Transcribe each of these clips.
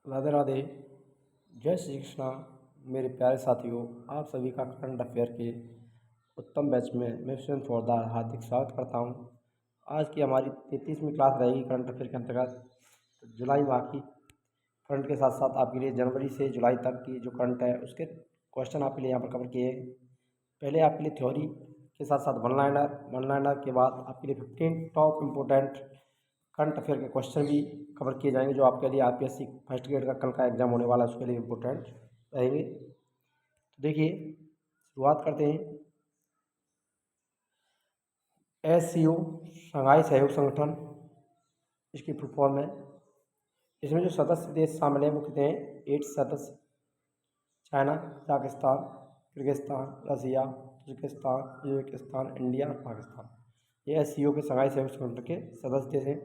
राधे राधे। जय श्री कृष्णा। मेरे प्यारे साथियों, आप सभी का करंट अफेयर के उत्तम बैच में मैं स्वयं पोरदार हार्दिक स्वागत करता हूं। आज की हमारी 33वीं क्लास रहेगी करंट अफेयर के अंतर्गत। तो जुलाई माह की करंट के साथ साथ आपके लिए जनवरी से जुलाई तक की जो करंट है उसके क्वेश्चन आपके लिए यहाँ पर कवर किए हैं। पहले आपके लिए थ्योरी के साथ साथ वन लाइनर के बाद आपके लिए 15 टॉप इम्पोर्टेंट करंट अफेयर के क्वेश्चन भी कवर किए जाएंगे जो आपके लिए आईपीएससी फर्स्ट ग्रेड का कल का एग्जाम होने वाला है उसके लिए इम्पोर्टेंट रहेंगे। तो देखिए, शुरुआत करते हैं। एससीओ शंघाई सहयोग संगठन, इसकी फुल फॉर्म है। इसमें जो सदस्य देश शामिल हैं वो कितने हैं? 8 सदस्य। चाइना, पाकिस्तान, किर्गिस्तान, रसिया, तजिकिस्तान, उज्बेकिस्तान, इंडिया और पाकिस्तान। ये एससीओ के शंघाई सहयोग संगठन के सदस्य देश हैं।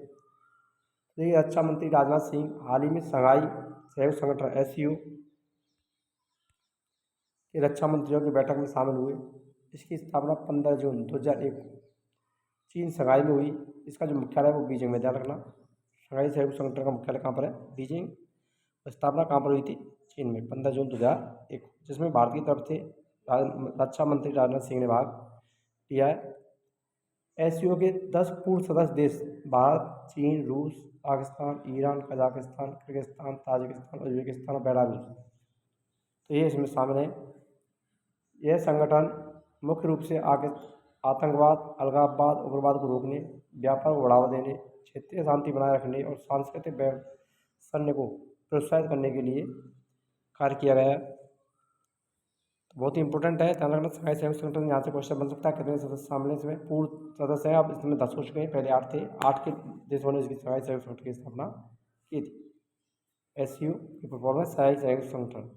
देखिए, रक्षा मंत्री राजनाथ सिंह हाल ही में शंघाई सहयोग संगठन एससीओ के रक्षा मंत्रियों की बैठक में शामिल हुए। इसकी स्थापना 15 जून 2001 चीन शंघाई में हुई। इसका जो मुख्यालय है वो बीजिंग में, ध्यान रखना। शंघाई सहयोग संगठन का मुख्यालय कहाँ पर है? बीजिंग। स्थापना कहाँ पर हुई थी? चीन में, 15 जून 2001, जिसमें भारत की तरफ से रक्षा मंत्री राजनाथ सिंह ने भाग लिया है। एससीओ के 10 पूर्व सदस्य देश भारत, चीन, रूस, Pakistan, Iran, Kazakhstan, Kyrgyzstan, Tajikistan, Uzbekistan और बेलारूस, तो ये इसमें शामिल हैं। यह संगठन मुख्य रूप से आतंकवाद, अलगाववाद, उग्रवाद को रोकने, व्यापार को बढ़ावा देने, क्षेत्रीय शांति बनाए रखने और सांस्कृतिक सैन्य को प्रोत्साहित करने के लिए कार्य किया गया है। तो बहुत ही इंपॉर्टेंट है, ध्यान रखना। शंघाई सहयोग संगठन यहाँ से क्वेश्चन बन सकता है। कितने सदस्य शामिल हैं इसमें? पूर्व सदस्य हैं, अब इसमें 10 हो चुके हैं, पहले 8 थे। 8 के देशों ने इसकी शंघाई सहयोग संगठन की स्थापना की थी। एससीओ की परफॉर्मेंस शंघाई सहयोग संगठन।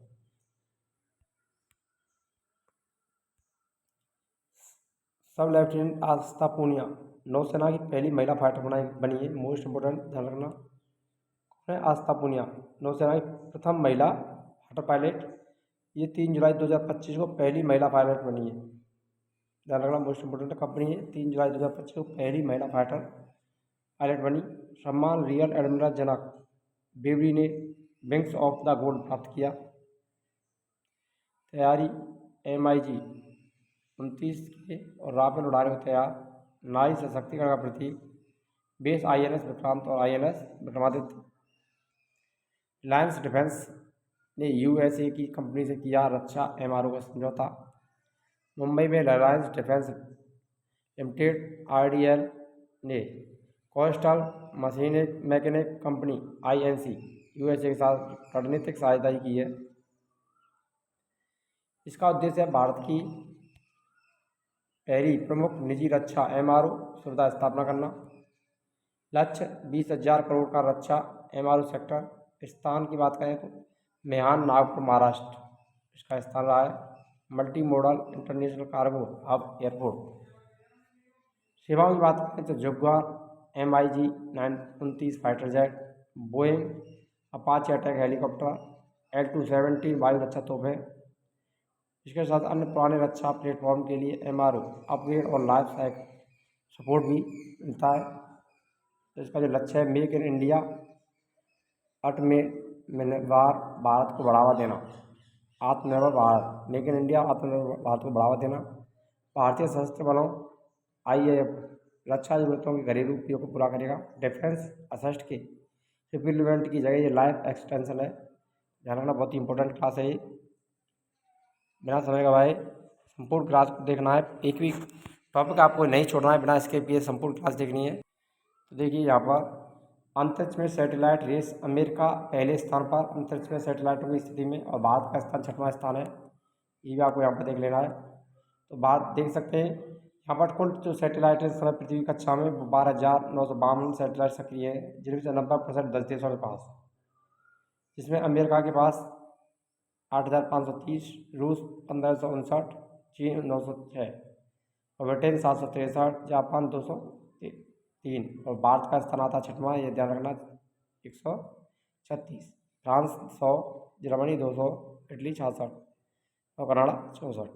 सब लेफ्टिनेंट आस्था पूनिया नौसेना की पहली महिला फाइटर बनी है। मोस्ट इंपोर्टेंट, ध्यान रखना। कौन है? आस्था पूनिया, नौसेना की प्रथम महिला फाइटर पायलट। ये 3 जुलाई 2025 को पहली महिला पायलट बनी है, ध्यान रखना। मोस्ट इंपोर्टेंट कंपनी है। 3 जुलाई 2025 को पहली महिला फाइटर पायलट बनी। सम्मान रियल एडमिरल जनक बेवरी ने विंग्स ऑफ द गोल्ड प्राप्त किया। तैयारी MiG 29 के और राफेल उड़ाने को तैयार। नारी सशक्तिकरण का प्रतीक। बेस INS विक्रांत और INS विक्रमादित्य। रिलायंस डिफेंस ने USA की कंपनी से किया रक्षा MRO का समझौता। मुंबई में रिलायंस डिफेंस लिमिटेड RDL ने coastal mechanic company INC USA के साथ रणनीतिक साझेदारी की है। इसका उद्देश्य है भारत की पहली प्रमुख निजी रक्षा MRO सुविधा स्थापना करना। लक्ष्य 20,000 करोड़ का रक्षा MRO सेक्टर। स्थान की बात करें तो मेहान, नागपुर, महाराष्ट्र इसका स्थान रहा है। Multi modal international cargo hub airport. सेवाओं की बात करें तो Jaguar MiG 29 fighter jet, Boeing Apache attack helicopter, L-270 वायु रक्षा तोपें। इसके साथ अन्य पुराने रक्षा प्लेटफॉर्म के लिए MRO अपग्रेड और लाइफ साइकिल सपोर्ट भी मिलता है। तो इसका जो लक्ष्य है, मेक इन इंडिया आत्मनिर्भर भारत को बढ़ावा देना। आत्मनिर्भर भारत, मेक इन इंडिया आत्मनिर्भर भारत को बढ़ावा देना। भारतीय सशस्त्र बलों IAF रक्षा जरूरतों के घरेलू उपयोग को पूरा करेगा। डिफेंस असिस्ट के रिप्लेसमेंट की जगह ये लाइफ एक्सटेंशन है, ध्यान रखना। बहुत ही इंपॉर्टेंट क्लास है ये, बिना समय गवाए संपूर्ण क्लास को देखना है। एक भी टॉपिक आपको नहीं छोड़ना है, बिना इसके भी संपूर्ण क्लास देखनी है। तो देखिए, यहाँ पर अंतरिक्ष में सैटेलाइट रेस, अमेरिका पहले स्थान पर अंतरिक्ष में सैटेलाइटों की स्थिति में, और भारत का स्थान 6वां स्थान है। ये भी आपको यहाँ पर देख लेना है। तो बात देख सकते हैं यहाँ पर कुल जो सैटेलाइट है इस समय पृथ्वी कक्षा में 12,952 सैटेलाइट सक्रिय है, जिनमें से 90% 10 देशों के पास, जिसमें अमेरिका के पास 8,530, रूस 1,559, चीन 906 और ब्रिटेन 763, जापान 203 और भारत का स्थान आता 6वां, ये ध्यान रखना, 136। फ्रांस 100, जर्मनी 200, इटली 66 और कनाडा 64।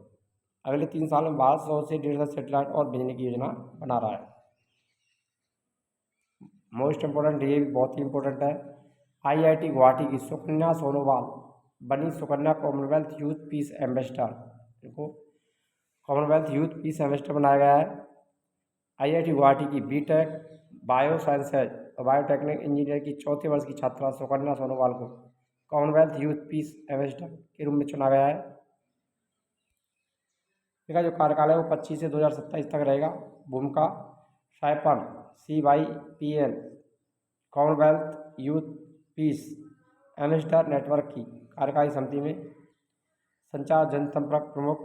अगले 3 साल में भारत 100 से 150 सैटेलाइट और भेजने की योजना बना रहा है। मोस्ट इम्पोर्टेंट, ये भी बहुत ही इंपॉर्टेंट है। IIT गुवाहाटी की सुकन्या सोनोवाल बनी Sukanya Commonwealth youth piece ambassador. देखो, कॉमनवेल्थ यूथ पीस एम्बेसडर बनाया गया है। IIT गुवाहाटी की बीटेक बायो साइंसेज और बायोटेक्निक इंजीनियर की चौथे वर्ष की छात्रा सुकन्या सोनोवाल को कॉमनवेल्थ यूथ पीस एम्बेसडर के रूप में चुना गया है। इसका जो कार्यकाल है वो 25 से 2027 तक रहेगा। भूमिका siphon CYPN Commonwealth youth piece ambassador network की कार्यकारी समिति में संचार जनसंपर्क प्रमुख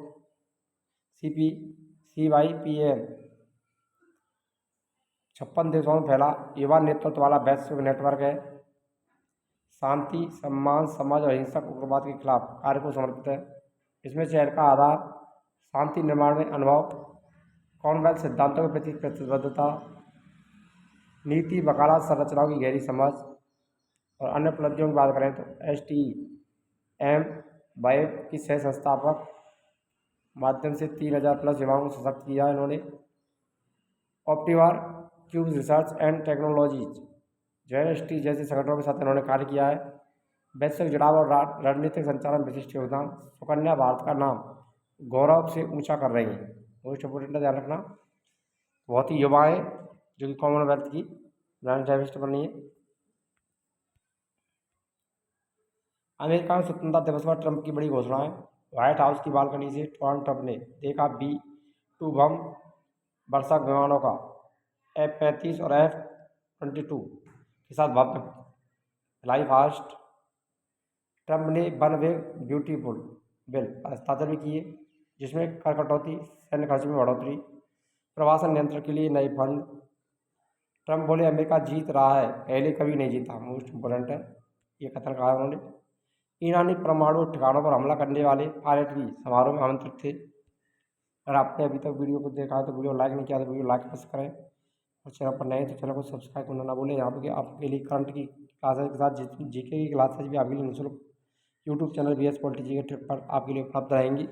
CYPN 56 देशों में फैला युवा नेतृत्व वाला वैश्विक नेटवर्क है। शांति, सम्मान, समझ और हिंसक उग्रवाद के खिलाफ कार्य को समर्पित है। इसमें शहर का आधार शांति निर्माण में अनुभव, कॉमनवेल्थ सिद्धांतों के प्रति प्रतिबद्धता, नीति वकालत संरचनाओं की गहरी समझ और अन्य उपलब्धियों की बात करें तो STEM वाइब की सह संस्थापक माध्यम से 3000 प्लस युवाओं को सशक्त किया इन्होंने। ऑप्टिवार cube research and technologies JNST जैसे संगठनों के साथ इन्होंने कार्य किया है। वैश्विक जुड़ाव और रणनीतिक संचार में विशिष्ट योगदान। सुकन्या भारत का नाम गौरव से ऊंचा कर रही हैं। मोस्ट इम्पोर्टेंट ध्यान रखना, बहुत ही युवा है जो कि कॉमनवेल्थ की ब्रांड एम्बेसडर बनी है। अमेरिका में स्वतंत्रता दिवस पर ट्रंप की बड़ी घोषणा है। व्हाइट हाउस की बालकनी से डोनाल्ड ट्रंप ने देखा B-2 बम वर्षक विमानों का F-35 और F-22 के साथ भव्य फ्लाई फास्ट। ट्रंप ने वन वे ब्यूटीफुल बिल पर हस्ताक्षर भी किए जिसमें कर कटौती, सैन्य खर्च में बढ़ोतरी, प्रवासन नियंत्रण के लिए नए फंड। ट्रंप बोले अमेरिका जीत रहा है, पहले कभी नहीं जीता। मोस्ट इम्पोर्टेंट है, ये कथन कहा उन्होंने। ईरानी परमाणु ठिकानों पर हमला करने वाले पायलट भी समारोह में आमंत्रित थे। अगर आपने अभी तक वीडियो को देखा है तो वीडियो लाइक नहीं किया तो वीडियो लाइक मत करें और चैनल पर नए तो चैनल को सब्सक्राइब करना ना भूलें। यहाँ पर आपके लिए करंट की क्लासेज के साथ GK की क्लासेज भी आपके लिए निःशुल्क YouTube channel BS polity GK trick पर आपके लिए उपलब्ध रहेंगी।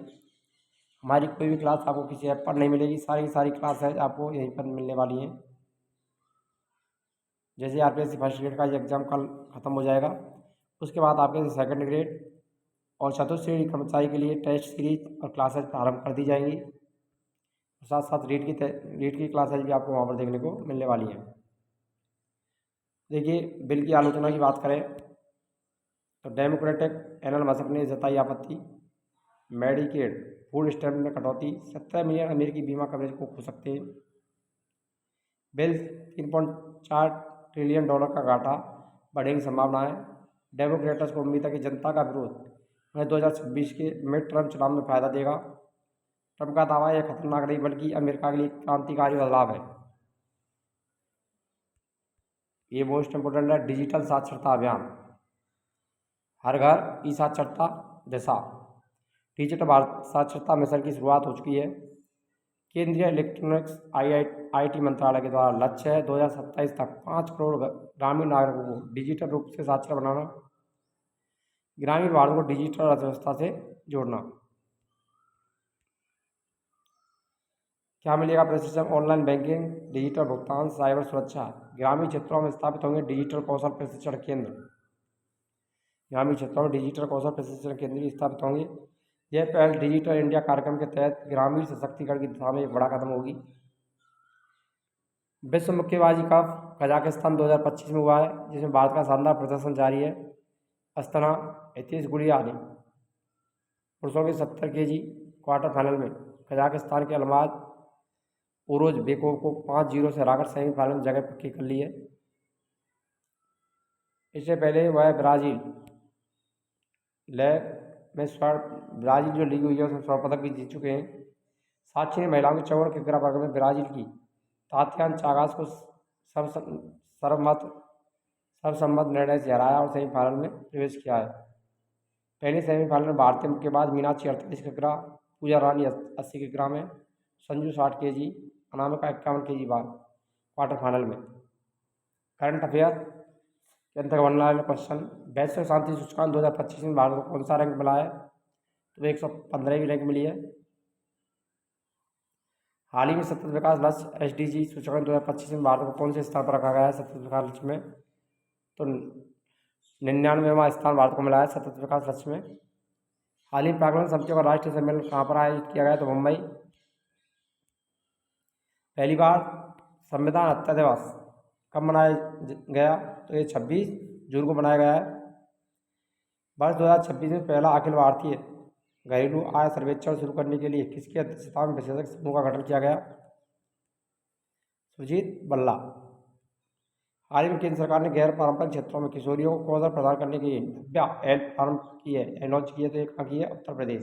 हमारी कोई भी क्लास आपको किसी ऐप पर नहीं मिलेगी, सारी की सारी क्लासेज आपको यहीं पर मिलने वाली हैं। जैसे RPSC फर्स्ट ग्रेड का ये एग्ज़ाम कल ख़त्म हो जाएगा, उसके बाद आपके सेकंड ग्रेड और चतुर्थ श्रेणी कर्मचारी के लिए टेस्ट सीरीज और क्लासेज प्रारंभ कर दी जाएंगी। साथ साथ रीट की क्लासेज भी आपको वहाँ पर देखने को मिलने वाली हैं। देखिए, बिल की आलोचना की बात करें तो डेमोक्रेटिक एनल मसक ने जताई आपत्ति। मेडिकेड फूड स्टैम्प में कटौती, 17 मिलियन अमेरिकी बीमा कवरेज को खो सकते हैं। बिल 3.4 ट्रिलियन डॉलर का घाटा बढ़ने की संभावना है। डेमोक्रेट्स को उम्मीद है कि जनता का विरोध 2026 के मिड टर्म चुनाव में फायदा देगा। ट्रंप का दावा यह खतरनाक नहीं बल्कि अमेरिका के लिए क्रांतिकारी बदलाव है। ये मोस्ट इम्पोर्टेंट है। डिजिटल साक्षरता अभियान, हर घर ई साक्षरता दिशा। डिजिटल भारत साक्षरता मिशन की शुरुआत हो चुकी है। केंद्रीय इलेक्ट्रॉनिक्स IT मंत्रालय के द्वारा लक्ष्य है 2027 तक 5 करोड़ ग्रामीण नागरिकों को डिजिटल रूप से साक्षर बनाना, ग्रामीण भारत को डिजिटल अर्थव्यवस्था से जोड़ना। क्या मिलेगा प्रशिक्षण? ऑनलाइन बैंकिंग, डिजिटल भुगतान, साइबर सुरक्षा। ग्रामीण क्षेत्रों में स्थापित होंगे डिजिटल कौशल प्रशिक्षण केंद्र। ग्रामीण क्षेत्रों में डिजिटल कौशल प्रशिक्षण केंद्र भी स्थापित होंगे। यह पहल डिजिटल इंडिया कार्यक्रम के तहत ग्रामीण सशक्तिकरण की दिशा में एक बड़ा कदम होगी। विश्व मुक्केबाजी कप कजाकिस्तान 2025 में हुआ है जिसमें भारत का शानदार प्रदर्शन जारी है। अस्तना हितेश गुड़िया ने पुरुषों के 70 kg क्वार्टर फाइनल में कजाकिस्तान के अलमाज ओरोज बेकोव को 5-0 से हराकर सेमीफाइनल में जगह पक्की कर ली है। इससे पहले वह ब्राज़ील जो लीग हुई है उसमें स्वर्ण पदक भी जीत चुके हैं। साक्षी ने महिलाओं के 54 किग्रा वर्ग में ब्राज़ील की तातियाना चागास को सर्वसम्मत निर्णय से हराया और सेमीफाइनल में प्रवेश किया है। पहले सेमीफाइनल में भारतीय मुक्केबाज मीनाक्षी 48 किग्रा, पूजा रानी 80 किग्रा में, संजू 60 kg, अनामिका 51 kg बार क्वार्टर फाइनल में। करंट अफेयर के अंतर्गत बनने वाले क्वेश्चन। वैश्विक शांति सूचकांक 2025 में भारत को कौन सा रैंक मिला है? तो 115वीं रैंक मिली है। हाल ही में सतत विकास लक्ष्य SDG सूचकांक 2025 में भारत को कौन से स्थान पर रखा गया है सतत विकास लक्ष्य में? तो 99वां स्थान भारत को मिला है सतत विकास लक्ष्य में। हाल ही प्राक्कलन समितियों का राष्ट्रीय सम्मेलन कहाँ पर आयोजित किया गया? तो मुंबई। पहली बार संविधान हत्या दिवस कब मनाया गया? तो ये 26 जून को मनाया गया है। वर्ष 2026 में पहला अखिल भारतीय घरेलू आय सर्वेक्षण शुरू करने के लिए किसकी अध्यक्षता में विशेषज्ञ समूह का गठन किया गया? सुजीत बल्ला। हाल ही में केंद्र सरकार ने गैर पारंपरिक क्षेत्रों में किशोरियों को कौशल प्रदान करने के लिए नव्या ऐप आरंभ की है, लॉन्च की है। तो कहाँ की है? उत्तर प्रदेश।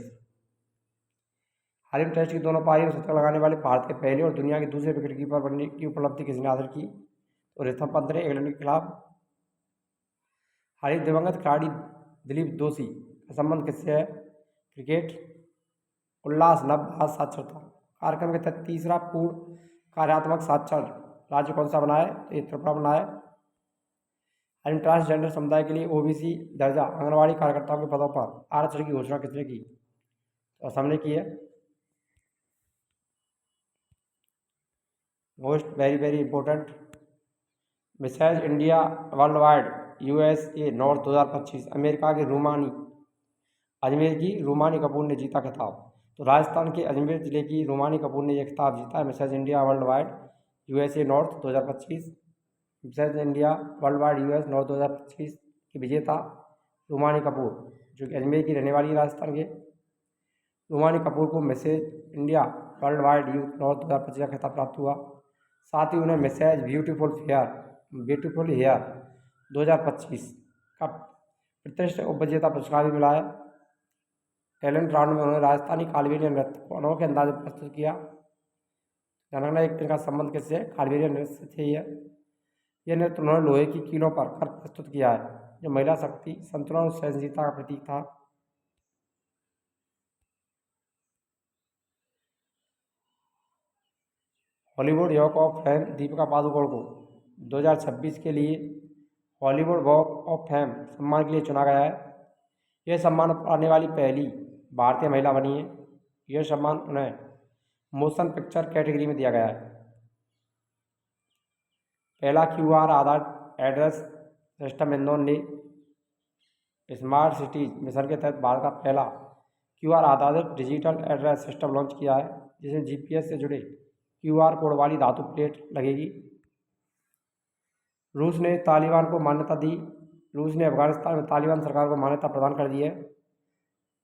हाल ही में टेस्ट की दोनों पारियों में शतक लगाने वाले भारत के पहले और दुनिया के दूसरे विकेट कीपर बनने की उपलब्धि किसने हासिल की? तो ऋषभ पंत ने इंग्लैंड के खिलाफ। हाल ही दिवंगत खिलाड़ी दिलीप दोषी का संबंध किससे है? क्रिकेट। उल्लास नवभाष साक्षरता कार्यक्रम के तहत तीसरा पूर्ण कार्यात्मक साक्षर राज्य कौन सा बना है? तो ये त्रिपुरा बना है। हाल ही ट्रांसजेंडर समुदाय के लिए ओबीसी दर्जा आंगनबाड़ी कार्यकर्ताओं के पदों पर आरक्षण की घोषणा किसने की? तो असम ने की है। Most very important Mrs India world wide USA north 2025 America के अजमेर की रूमानी कपूर ने जीता खिताब। तो राजस्थान के अजमेर जिले की रूमानी कपूर ने यह खिताब जीता है Mrs India world wide USA north 2025। Mrs India world wide US north 2025 की विजेता रूमानी कपूर, जो कि अजमेर की रहने वाली है राजस्थान के। रूमानी कपूर को Mrs India world wide youth north 2025 का खिताब प्राप्त हुआ। साथ ही उन्हें मिसेज ब्यूटीफुल हेयर 2025 का प्रतिष्ठित उपविजेता पुरस्कार भी मिला है। टैलेंट राउंड में उन्होंने राजस्थानी कालबेलिया नृत्य को अनोखे अंदाज में प्रस्तुत किया। जानना एक इनका संबंध किससे है? कालबेलिया नृत्य से ही है। यह नृत्य उन्होंने लोहे की कीलों पर कर प्रस्तुत किया है, जो महिला शक्ति, संतुलन और सहनशीलता का प्रतीक था। Hollywood walk of fame Deepika Padukone को 2026 के लिए हॉलीवुड वॉक ऑफ फेम सम्मान के लिए चुना गया है। यह सम्मान पाने वाली पहली भारतीय महिला बनी है। यह सम्मान उन्हें मोशन पिक्चर कैटेगरी में दिया गया है। पहला QR आधारित एड्रेस सिस्टम इंदौर ने स्मार्ट सिटीज मिशन के तहत भारत का पहला QR आधारित डिजिटल एड्रेस सिस्टम लॉन्च किया है, जिसमें GPS से जुड़े QR कोड वाली धातु प्लेट लगेगी। रूस ने तालिबान को मान्यता दी। रूस ने अफगानिस्तान में तालिबान सरकार को मान्यता प्रदान कर दी है।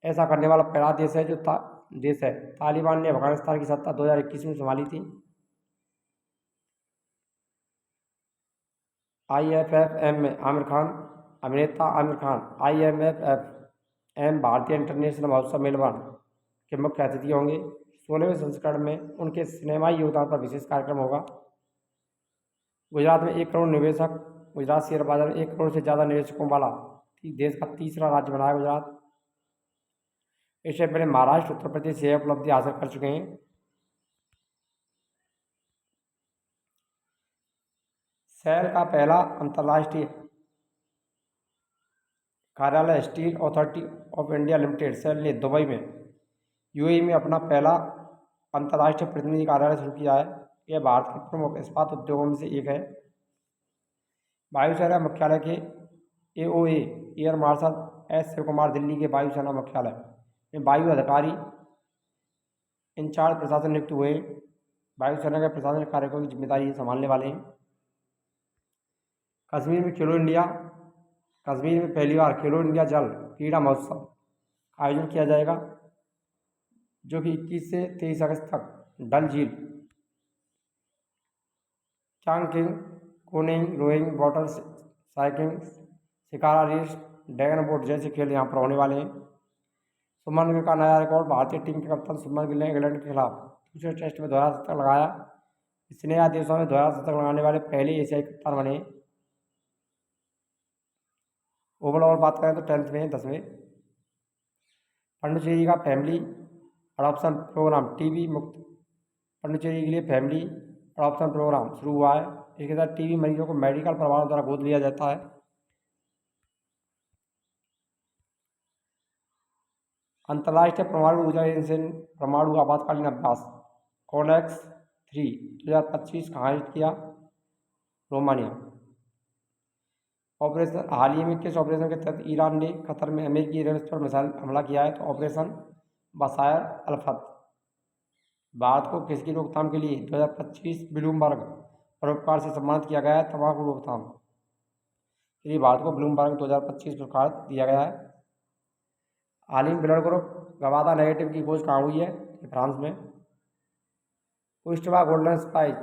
ऐसा करने वाला पहला देश है तालिबान ने अफगानिस्तान की सत्ता 2021 में संभाली थी। IFFM में अभिनेता आमिर खान IMFM भारतीय इंटरनेशनल महोत्सव मेलबर्न के मुख्य अतिथि होंगे। 16वें संस्करण में उनके सिनेमाई योगदान पर विशेष कार्यक्रम होगा। गुजरात में 1 करोड़ निवेशक गुजरात शेयर बाजार में 1 करोड़ से ज़्यादा निवेशकों वाला देश का तीसरा राज्य बना है गुजरात। इससे पहले महाराष्ट्र, उत्तर प्रदेश यह उपलब्धि हासिल कर चुके हैं। सेल का पहला अंतर्राष्ट्रीय कार्यालय Steel Authority of India Limited SAIL ने दुबई में UAE में अपना पहला अंतर्राष्ट्रीय प्रतिनिधि कार्यालय शुरू किया है। यह भारत के प्रमुख इस्पात उद्योगों में से एक है। वायुसेना मुख्यालय के AOA air marshal S Shiv Kumar Delhi के वायुसेना मुख्यालय में वायु अधिकारी इंचार्ज प्रशासन नियुक्त हुए। वायुसेना के प्रशासनिक कार्यक्रम की जिम्मेदारी संभालने वाले हैं। कश्मीर में पहली बार खेलो इंडिया जल क्रीड़ा महोत्सव का आयोजन किया जाएगा, जो कि 21 से 23 अगस्त तक डल झील, चांगकिंग, canoeing, rowing, water cycling, shikara race, dragon boat जैसे खेल यहाँ पर होने वाले हैं। शुभमन गिल का नया रिकॉर्ड। भारतीय टीम के कप्तान शुभमन गिल ने इंग्लैंड के खिलाफ दूसरे टेस्ट में दोहरा शतक लगाया। इसने देशों में दोहरा शतक लगाने वाले पहले एशियाई कप्तान बने। ओवरऑल बात करें तो 10th में 10वें। पांडुचेरी का फैमिली अडॉप्शन प्रोग्राम टीबी मुक्त पांडुचेरी के लिए फैमिली अडॉप्शन प्रोग्राम शुरू हुआ है। इसके साथ टीबी मरीजों को मेडिकल प्रमाणों द्वारा गोद लिया जाता है। अंतर्राष्ट्रीय परमाणु ऊर्जा एजेंसी परमाणु आपातकालीन अभ्यास CONEX 3 2025 का आयोजित किया रोमानिया। ऑपरेशन हाल ही में किस ऑपरेशन के तहत ईरान ने कतर में अमेरिकी एयरबेस पर मिसाइल हमला किया है? तो ऑपरेशन बसायर अल्फत। भारत को किसकी रोकथाम के लिए 2025 ब्लूमबर्ग परोपकार से सम्मानित किया गया है? तंबाकू रोकथाम के लिए भारत को ब्लूमबर्ग 2025 पुरस्कार दिया गया है। हाल ही में ब्लड ग्रुप गवादा नेगेटिव की खोज कहाँ हुई है? फ्रांस में। पुष्टवा गोल्डन स्पाइस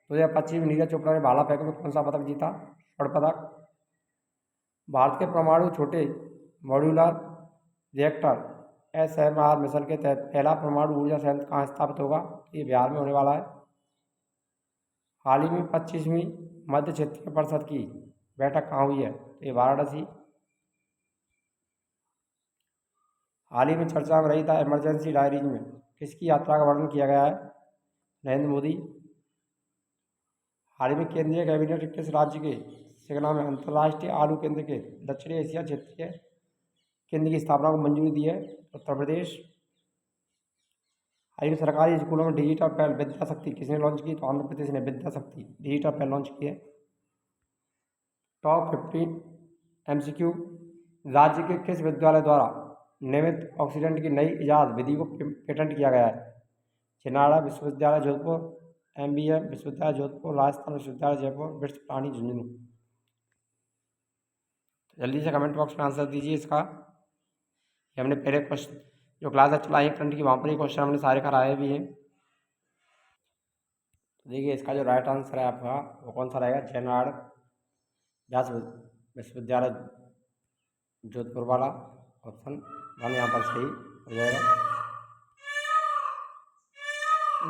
2025 में नीरज चोपड़ा ने भाला फेंक में कौन सा पदक जीता? स्वर्ण पदक। भारत के परमाणु छोटे मॉड्यूलर रिएक्टर SMR मिशन के तहत पहला परमाणु ऊर्जा संयंत्र कहाँ स्थापित होगा? ये बिहार में होने वाला है। हाल ही में 25वीं मध्य क्षेत्रीय परिषद की बैठक कहाँ हुई है? ये वाराणसी। हाल ही में चर्चा में रही था इमरजेंसी डायरीज में किसकी यात्रा का वर्णन किया गया है? नरेंद्र मोदी। हाल ही में केंद्रीय कैबिनेट ने किस राज्य के सिगना में अंतर्राष्ट्रीय आलू केंद्र के दक्षिणी एशिया क्षेत्रीय केंद्र की स्थापना को मंजूरी दी है? उत्तर प्रदेश। हाल ही में सरकारी स्कूलों में डिजिटल पहल विद्या शक्ति किसने लॉन्च की? तो आंध्र प्रदेश ने विद्या शक्ति डिजिटल पहल लॉन्च की है। टॉप 15 MCQ राज्य के किस विद्यालय द्वारा नियमित ऑक्सीडेंट की नई इजाद विधि को पेटेंट किया गया है? छिंदवाड़ा विश्वविद्यालय जोधपुर, MBM विश्वविद्यालय जोधपुर, राजस्थान विश्वविद्यालय जयपुर, वृक्ष प्राणी झुंझुनू। जल्दी से कमेंट बॉक्स में आंसर दीजिए इसका। ये हमने पहले क्वेश्चन जो क्लास चलाई है फ्रंट की वहाँ पर ही क्वेश्चन हमने सारे कराए भी हैं। तो देखिए इसका जो राइट आंसर है आपका वो कौन सा रहेगा? छिंदवाड़ा व्यास विश्वविद्यालय जोधपुर वाला ऑप्शन 1 यहाँ पर सही हो जाएगा।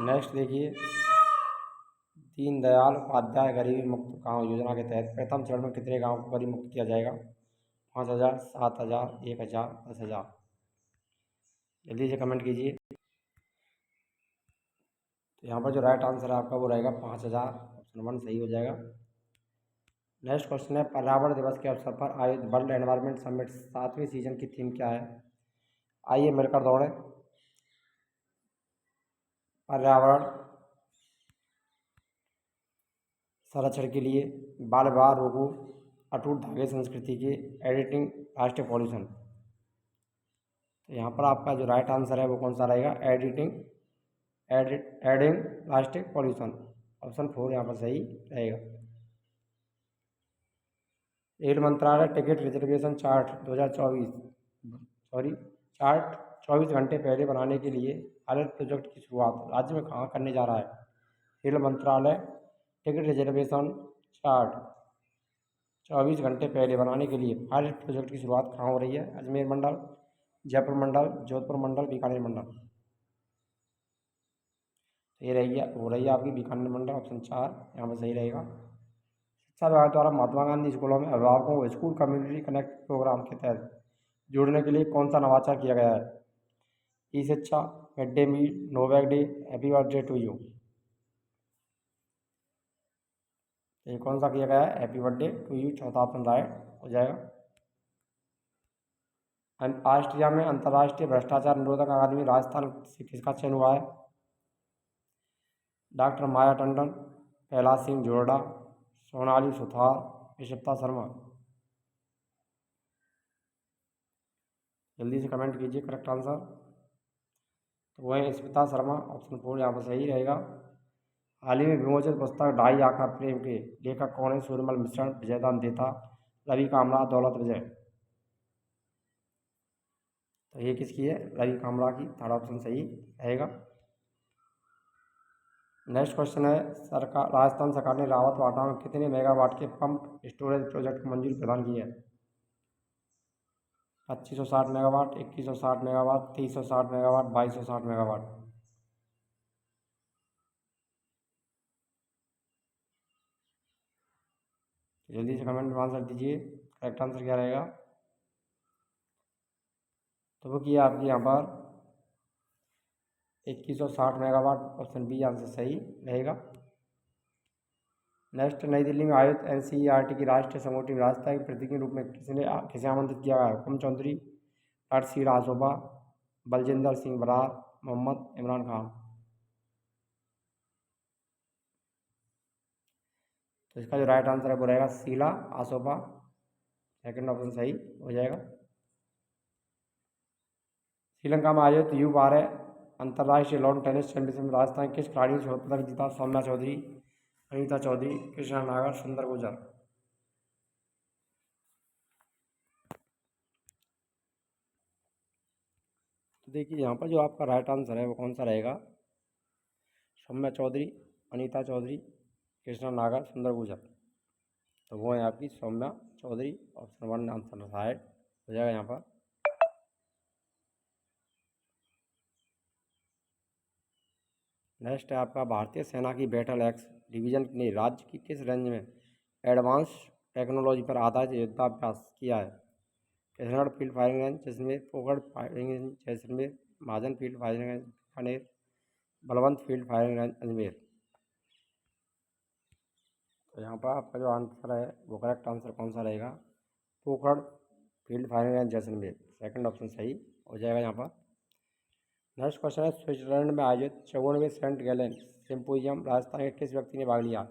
नेक्स्ट देखिए दीनदयाल उपाध्याय गरीबी मुक्त गांव योजना के तहत प्रथम चरण में कितने गांव को गरीब मुक्त किया जाएगा? 5,000, 7,000, 1,000, 10,000। जल्दी से कमेंट कीजिए। तो यहाँ पर जो राइट आंसर है आपका वो रहेगा 5,000, ऑप्शन 1 सही हो जाएगा। नेक्स्ट क्वेश्चन है पर्यावरण दिवस के अवसर पर आयोजित वर्ल्ड एनवायरनमेंट समिट 7वें सीजन की थीम क्या है? आइए मिलकर दौड़ें। पर्यावरण संरक्षण के लिए, बाल विवाह रोको, अटूट धागे संस्कृति के, एडिटिंग राष्ट्रीय पॉल्यूशन। तो यहाँ पर आपका जो राइट आंसर है वो कौन सा रहेगा? एडिंग राष्ट्रीय पॉल्यूशन, ऑप्शन 4 यहाँ पर सही रहेगा। रेल मंत्रालय टिकट रिजर्वेशन चार्ट 24 घंटे पहले बनाने के लिए पायलट प्रोजेक्ट की शुरुआत राज्य में कहाँ करने जा रहा है? रेल मंत्रालय टिकट रिजर्वेशन चार्ट 24 घंटे पहले बनाने के लिए पायलट प्रोजेक्ट की शुरुआत कहाँ हो रही है? अजमेर मंडल, जयपुर मंडल, जोधपुर मंडल, बीकानेर मंडल। ये रही हो रही है आपकी बीकानेर मंडल, ऑप्शन 4 यहाँ पर सही रहेगा। शिक्षा विभाग द्वारा महात्मा गांधी स्कूलों में अभिभावकों को स्कूल कम्युनिटी कनेक्ट प्रोग्राम के तहत जोड़ने के लिए कौन सा नवाचार किया गया है? ई शिक्षा, mid day meal, no bag day, happy birthday to you. ये कौन सा किया गया है? हैप्पी बर्थडे टू यू, चौथा ऑप्शन राइट हो जाएगा। ऑस्ट्रिया में अंतर्राष्ट्रीय भ्रष्टाचार निरोधक अकादमी राजस्थान से किसका चयन हुआ है? डॉक्टर माया टंडन, कैलाश सिंह जोरडा, सोनाली सुथार, ईशिता शर्मा। जल्दी से कमेंट कीजिए करेक्ट आंसर। तो वो है ईशिता शर्मा, ऑप्शन 4 यहाँ पर सही रहेगा। हाल ही में विमोचित पुस्तक ढाई आंखा प्रेम के लेखक कौन है? सूर्यमल मिश्रण, विजयदान देता, रवि कामरा, दौलत विजय। तो ये किसकी है? रवि कामरा की, थर्ड ऑप्शन सही रहेगा। नेक्स्ट क्वेश्चन है राजस्थान सरकार ने रावत वाटा में कितने मेगावाट के पंप स्टोरेज प्रोजेक्ट को मंजूरी प्रदान की है? 2560 मेगावाट, 2160 मेगावाट, 2360 मेगावाट, 2260 मेगावाट। जल्दी से कमेंट में आंसर दीजिए करेक्ट आंसर क्या रहेगा? तो वो किया आपकी यहाँ पर 2160 मेगावाट, ऑप्शन बी आंसर सही रहेगा। नेक्स्ट नई दिल्ली में आयोजित NCERT की राष्ट्रीय संगोष्ठी में राजस्थान के प्रतिनिधि के रूप में किसे आमंत्रित किया गया? हुकुम चौधरी, सी राजोबा, बलजिंदर सिंह बरार, मोहम्मद इमरान खान। तो इसका जो राइट आंसर है वो रहेगा शीला आसोबा, सेकंड ऑप्शन सही हो जाएगा। श्रीलंका में आयोजित U12 अंतर्राष्ट्रीय लॉन टेनिस चैंपियनशिप में राजस्थान के किस खिलाड़ी ने स्वर्ण पदक जीता? सौम्या चौधरी, अनीता चौधरी, कृष्णा नागर, सुंदर गुर्जर। तो देखिए यहाँ पर जो आपका राइट आंसर है वो कौन सा रहेगा? सौम्या चौधरी, अनीता चौधरी, कृष्णा नागर, सुंदर गुर्जर। तो वो है आपकी Saumya Chaudhary. Option 1 answer right हो जाएगा यहाँ पर। नेक्स्ट है आपका भारतीय सेना की बैटल एक्स डिवीजन ने राज्य की किस रेंज में एडवांस टेक्नोलॉजी पर आधारित युद्धाभ्यास किया है? Kishangarh field firing range Jaisalmer, Pokhran firing range Jaisalmer, Mahajan field firing range Bikaner, Balwant field firing range Ajmer. तो यहाँ पर आपका जो आंसर है वो करेक्ट आंसर कौन सा रहेगा? पोखर field firing range Jaisalmer. Second option सही हो जाएगा यहाँ पर। नेक्स्ट क्वेश्चन है स्विट्जरलैंड में आयोजित 54वें सेंट गैलेन सिम्पोजियम राजस्थान के किस व्यक्ति ने भाग लिया?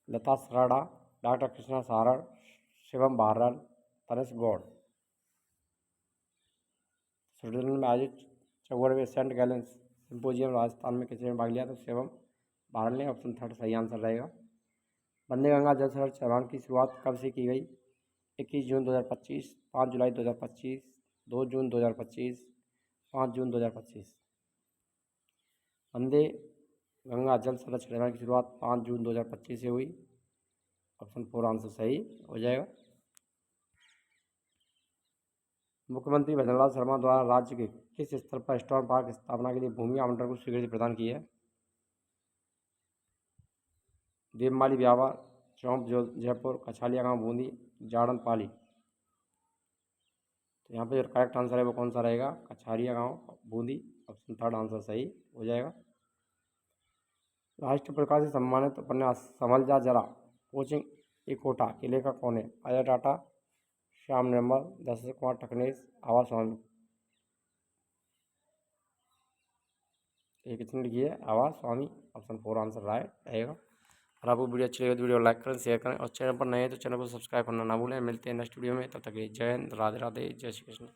लता सराडा, डॉक्टर कृष्णा सारड़, शिवम भारल, तनिष गौड़। स्विट्जरलैंड में आयोजित 54वें सेंट गैलेन सिम्पोजियम राजस्थान में किसने भाग लिया? तो शिवम भारल ने। ऑप्शन 3 सही आंसर रहेगा। वंदे गंगा जल संरक्षण अभियान की शुरुआत कब से की गई? 21 जून 2025, 5 जुलाई 2025, 2 जून 2025, 5 जून 2025। वंदे गंगा जल संरक्षण अभियान की शुरुआत 5 जून 2025 से हुई। ऑप्शन 4 आंसर सही हो जाएगा। मुख्यमंत्री भजनलाल शर्मा द्वारा राज्य के किस स्तर पर स्टोन पार्क स्थापना के लिए भूमि आवंटन को स्वीकृति प्रदान की है? देवमाली ब्यावर, चौंक जयपुर, कछालिया गांव बूंदी, जाड़न पाली। तो यहाँ पे जो करेक्ट आंसर है वो कौन सा रहेगा? कछारिया गांव बूंदी। ऑप्शन 3 आंसर सही हो जाएगा। राष्ट्र पुरस्कार से सम्मानित उपन्यास संभल जा जरा कोचिंग इकोटा के लेखक कौन है? अजय टाटा, श्याम निर्मल, दशरथ कुमार टकनेस, आवाज स्वामी। एक किसने लिखी है? आवाज स्वामी। ऑप्शन 4 आंसर राइट रहेगा। और आपको वीडियो अच्छी लगे तो वीडियो लाइक करें, शेयर करें और चैनल पर नए हैं तो चैनल को सब्सक्राइब करना ना भूलें। मिलते हैं नेक्स्ट वीडियो में, तब तक जय हिंद, राधे राधे, जय श्री कृष्ण।